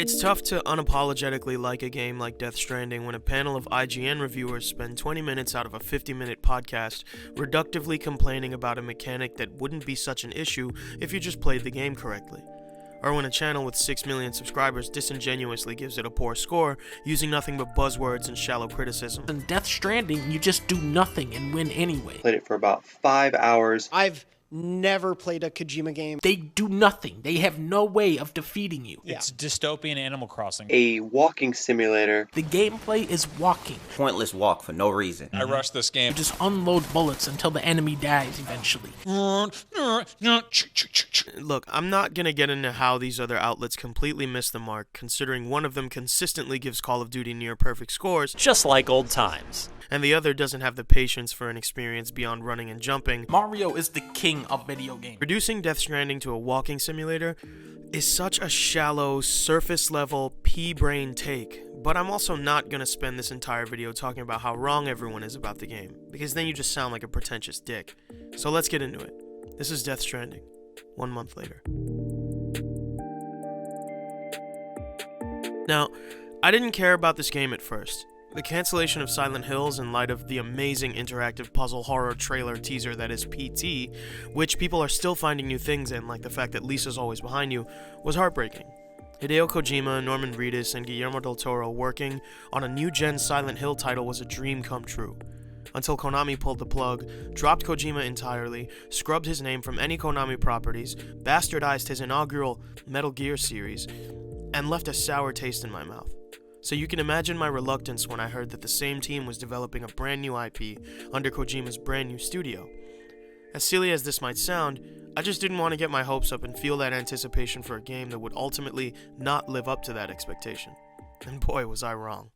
It's tough to unapologetically like a game like Death Stranding when a panel of IGN reviewers spend 20 minutes out of a 50-minute podcast reductively complaining about a mechanic that wouldn't be such an issue if you just played the game correctly. Or when a channel with 6 million subscribers disingenuously gives it a poor score, using nothing but buzzwords and shallow criticism. In Death Stranding, you just do nothing and win anyway. Played it for about 5 hours. I've never played a Kojima game. They do nothing. They have no way of defeating you. It's dystopian Animal Crossing. A walking simulator. The gameplay is walking. Pointless walk for no reason. I rushed this game. You just unload bullets until the enemy dies eventually. Look, I'm not gonna get into how these other outlets completely miss the mark, considering one of them consistently gives Call of Duty near perfect scores, just like old times, and the other doesn't have the patience for an experience beyond running and jumping. Mario is the king of video games. Reducing Death Stranding to a walking simulator is such a shallow, surface-level, pea-brain take, but I'm also not gonna spend this entire video talking about how wrong everyone is about the game, because then you just sound like a pretentious dick. So let's get into it. This is Death Stranding, 1 month later. Now, I didn't care about this game at first. The cancellation of Silent Hills in light of the amazing interactive puzzle horror trailer teaser that is PT, which people are still finding new things in, like the fact that Lisa's always behind you, was heartbreaking. Hideo Kojima, Norman Reedus, and Guillermo del Toro working on a new-gen Silent Hill title was a dream come true. Until Konami pulled the plug, dropped Kojima entirely, scrubbed his name from any Konami properties, bastardized his inaugural Metal Gear series, and left a sour taste in my mouth. So you can imagine my reluctance when I heard that the same team was developing a brand new IP under Kojima's brand new studio. As silly as this might sound, I just didn't want to get my hopes up and feel that anticipation for a game that would ultimately not live up to that expectation. And boy, was I wrong.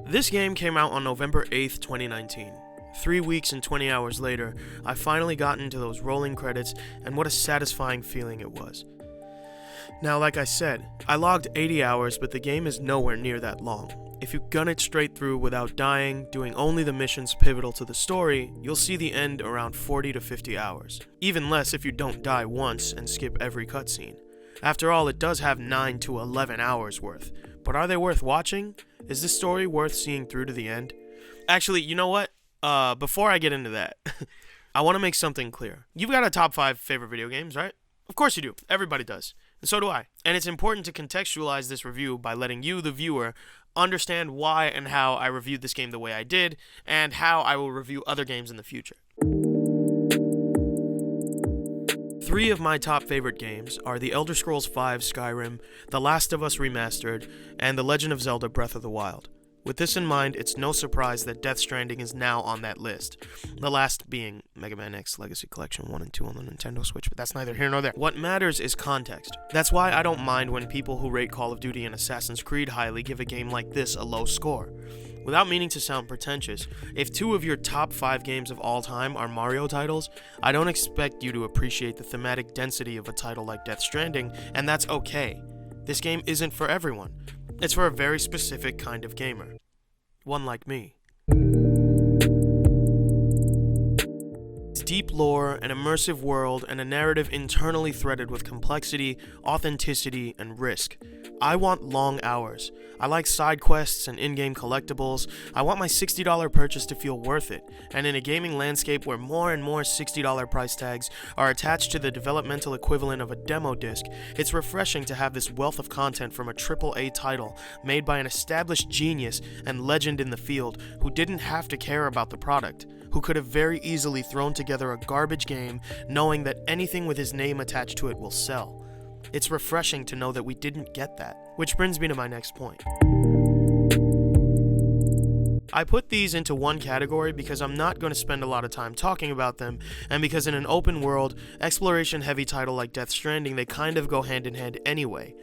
This game came out on November 8th, 2019. 3 weeks and 20 hours later, I finally got into those rolling credits, and what a satisfying feeling it was. Now, like I said, I logged 80 hours, but the game is nowhere near that long. If you gun it straight through without dying, doing only the missions pivotal to the story, you'll see the end around 40 to 50 hours. Even less if you don't die once and skip every cutscene. After all, it does have 9 to 11 hours worth. But are they worth watching? Is this story worth seeing through to the end? Actually, you know what? Before I get into that, I want to make something clear. You've got a top 5 favorite video games, right? Of course you do. Everybody does. And so do I. And it's important to contextualize this review by letting you, the viewer, understand why and how I reviewed this game the way I did, and how I will review other games in the future. 3 of my top favorite games are The Elder Scrolls V Skyrim, The Last of Us Remastered, and The Legend of Zelda Breath of the Wild. With this in mind, it's no surprise that Death Stranding is now on that list. The last being Mega Man X Legacy Collection 1 and 2 on the Nintendo Switch, but that's neither here nor there. What matters is context. That's why I don't mind when people who rate Call of Duty and Assassin's Creed highly give a game like this a low score. Without meaning to sound pretentious, if 2 of your top 5 games of all time are Mario titles, I don't expect you to appreciate the thematic density of a title like Death Stranding, and that's okay. This game isn't for everyone. It's for a very specific kind of gamer. One like me. Deep lore, an immersive world, and a narrative internally threaded with complexity, authenticity, and risk. I want long hours. I like side quests and in-game collectibles. I want my $60 purchase to feel worth it. And in a gaming landscape where more and more $60 price tags are attached to the developmental equivalent of a demo disc, it's refreshing to have this wealth of content from a AAA title made by an established genius and legend in the field who didn't have to care about the product, who could have very easily thrown together a garbage game knowing that anything with his name attached to it will sell. It's refreshing to know that we didn't get that. Which brings me to my next point. I put these into one category because I'm not going to spend a lot of time talking about them, and because in an open world, exploration-heavy title like Death Stranding, they kind of go hand in hand anyway.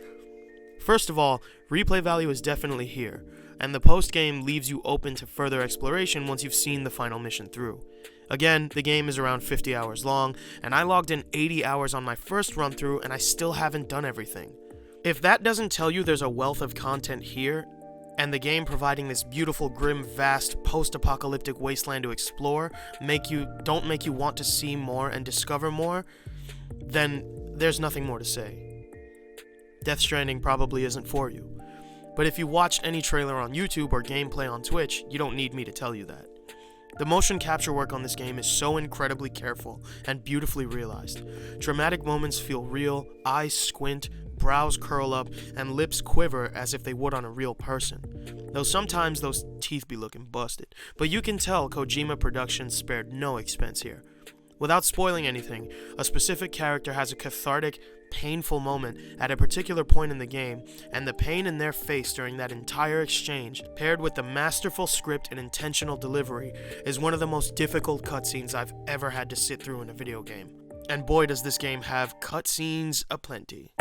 First of all, replay value is definitely here, and the post-game leaves you open to further exploration once you've seen the final mission through. Again, the game is around 50 hours long, and I logged in 80 hours on my first run-through, and I still haven't done everything. If that doesn't tell you there's a wealth of content here, and the game providing this beautiful, grim, vast, post-apocalyptic wasteland to explore don't make you want to see more and discover more, then there's nothing more to say. Death Stranding probably isn't for you. But if you watch any trailer on YouTube or gameplay on Twitch, you don't need me to tell you that. The motion capture work on this game is so incredibly careful and beautifully realized. Dramatic moments feel real, eyes squint, brows curl up, and lips quiver as if they would on a real person. Though sometimes those teeth be looking busted. But you can tell Kojima Productions spared no expense here. Without spoiling anything, a specific character has a cathartic, painful moment at a particular point in the game, and the pain in their face during that entire exchange, paired with the masterful script and intentional delivery, is one of the most difficult cutscenes I've ever had to sit through in a video game. And boy does this game have cutscenes aplenty.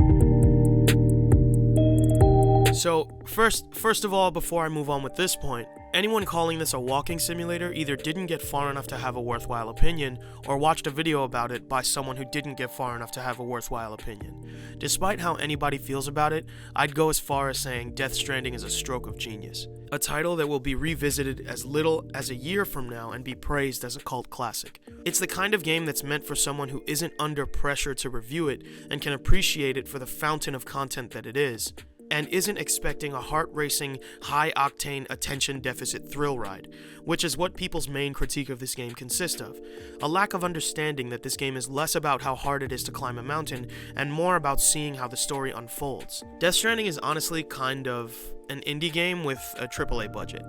So, first of all, before I move on with this point, anyone calling this a walking simulator either didn't get far enough to have a worthwhile opinion, or watched a video about it by someone who didn't get far enough to have a worthwhile opinion. Despite how anybody feels about it, I'd go as far as saying Death Stranding is a stroke of genius. A title that will be revisited as little as a year from now and be praised as a cult classic. It's the kind of game that's meant for someone who isn't under pressure to review it and can appreciate it for the fountain of content that it is, and isn't expecting a heart-racing, high-octane, attention-deficit thrill ride, which is what people's main critique of this game consists of. A lack of understanding that this game is less about how hard it is to climb a mountain, and more about seeing how the story unfolds. Death Stranding is honestly kind of an indie game with a AAA budget.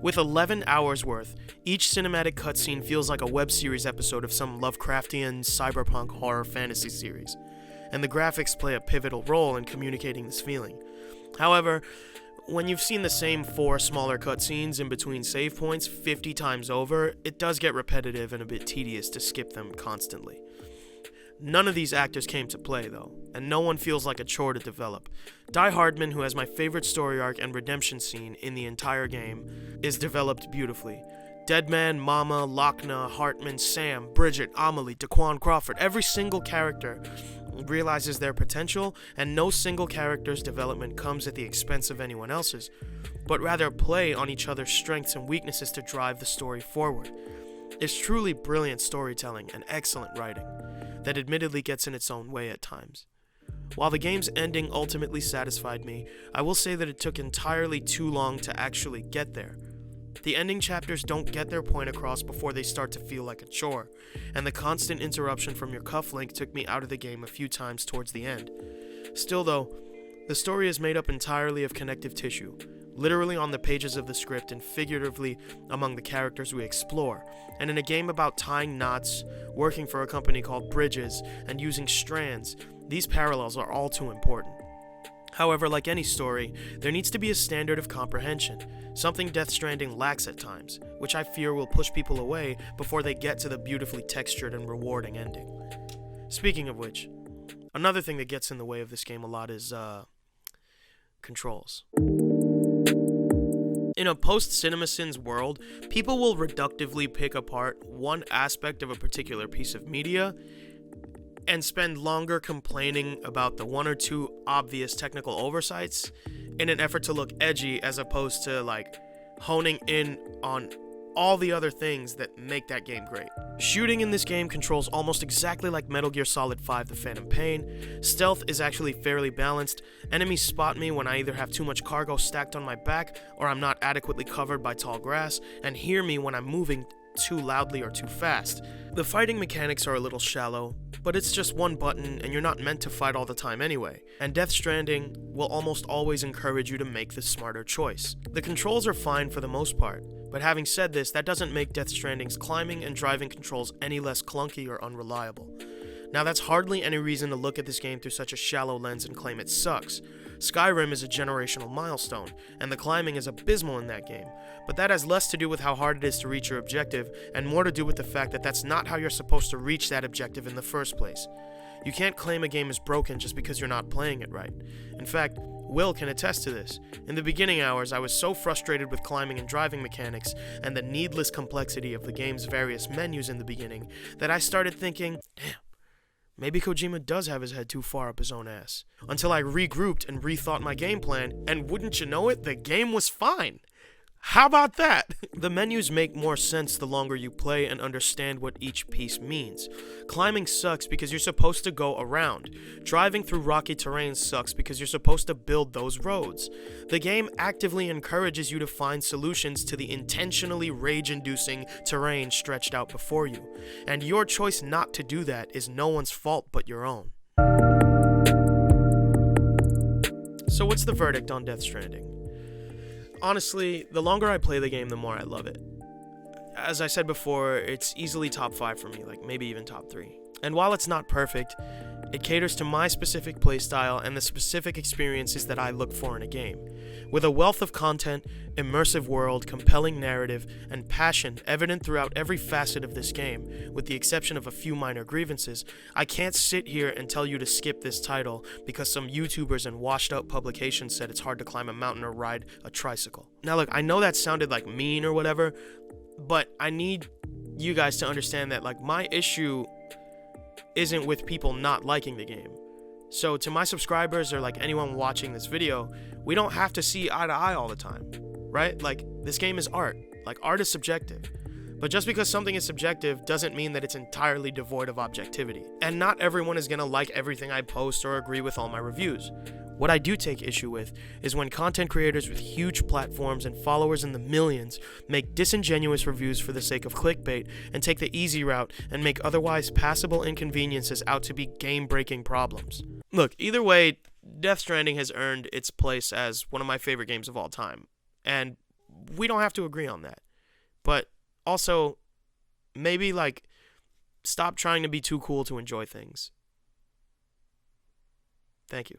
With 11 hours worth, each cinematic cutscene feels like a web series episode of some Lovecraftian, cyberpunk horror fantasy series, and the graphics play a pivotal role in communicating this feeling. However, when you've seen the same 4 smaller cutscenes in between save points 50 times over, it does get repetitive and a bit tedious to skip them constantly. None of these actors came to play, though, and no one feels like a chore to develop. Die Hardman, who has my favorite story arc and redemption scene in the entire game, is developed beautifully. Deadman, Mama, Lochna, Hartman, Sam, Bridget, Amelie, Daquan Crawford, every single character realizes their potential, and no single character's development comes at the expense of anyone else's, but rather play on each other's strengths and weaknesses to drive the story forward. It's truly brilliant storytelling and excellent writing, that admittedly gets in its own way at times. While the game's ending ultimately satisfied me, I will say that it took entirely too long to actually get there. The ending chapters don't get their point across before they start to feel like a chore, and the constant interruption from your cufflink took me out of the game a few times towards the end. Still though, the story is made up entirely of connective tissue, literally on the pages of the script and figuratively among the characters we explore, and in a game about tying knots, working for a company called Bridges, and using strands, these parallels are all too important. However, like any story, there needs to be a standard of comprehension, something Death Stranding lacks at times, which I fear will push people away before they get to the beautifully textured and rewarding ending. Speaking of which, another thing that gets in the way of this game a lot is, controls. In a post-CinemaSins world, people will reductively pick apart one aspect of a particular piece of media and spend longer complaining about the 1 or 2 obvious technical oversights in an effort to look edgy, as opposed to honing in on all the other things that make that game great. Shooting in this game controls almost exactly like Metal Gear Solid 5 The Phantom Pain. Stealth is actually fairly balanced. Enemies spot me when I either have too much cargo stacked on my back or I'm not adequately covered by tall grass, and hear me when I'm moving too loudly or too fast. The fighting mechanics are a little shallow, but it's just one button and you're not meant to fight all the time anyway, and Death Stranding will almost always encourage you to make the smarter choice. The controls are fine for the most part, but having said this, that doesn't make Death Stranding's climbing and driving controls any less clunky or unreliable. Now that's hardly any reason to look at this game through such a shallow lens and claim it sucks. Skyrim is a generational milestone, and the climbing is abysmal in that game, but that has less to do with how hard it is to reach your objective, and more to do with the fact that that's not how you're supposed to reach that objective in the first place. You can't claim a game is broken just because you're not playing it right. In fact, Will can attest to this. In the beginning hours, I was so frustrated with climbing and driving mechanics, and the needless complexity of the game's various menus in the beginning, that I started thinking, damn, maybe Kojima does have his head too far up his own ass. Until I regrouped and rethought my game plan, and wouldn't you know it, the game was fine. How about that? The menus make more sense the longer you play and understand what each piece means. Climbing sucks because you're supposed to go around. Driving through rocky terrain sucks because you're supposed to build those roads. The game actively encourages you to find solutions to the intentionally rage-inducing terrain stretched out before you. And your choice not to do that is no one's fault but your own. So what's the verdict on Death Stranding? Honestly, the longer I play the game, the more I love it. As I said before, it's easily top 5 for me, like maybe even top 3. And while it's not perfect, it caters to my specific playstyle and the specific experiences that I look for in a game. With a wealth of content, immersive world, compelling narrative, and passion evident throughout every facet of this game, with the exception of a few minor grievances, I can't sit here and tell you to skip this title because some YouTubers and washed-out publications said it's hard to climb a mountain or ride a tricycle. Now look, I know that sounded like mean or whatever, but I need you guys to understand that like my issue isn't with people not liking the game. So to my subscribers or like anyone watching this video, we don't have to see eye to eye all the time, right? Like this game is art. Like art is subjective. But just because something is subjective doesn't mean that it's entirely devoid of objectivity. And not everyone is gonna like everything I post or agree with all my reviews. What I do take issue with is when content creators with huge platforms and followers in the millions make disingenuous reviews for the sake of clickbait and take the easy route and make otherwise passable inconveniences out to be game-breaking problems. Look, either way, Death Stranding has earned its place as one of my favorite games of all time, and we don't have to agree on that. But also, maybe like, stop trying to be too cool to enjoy things. Thank you.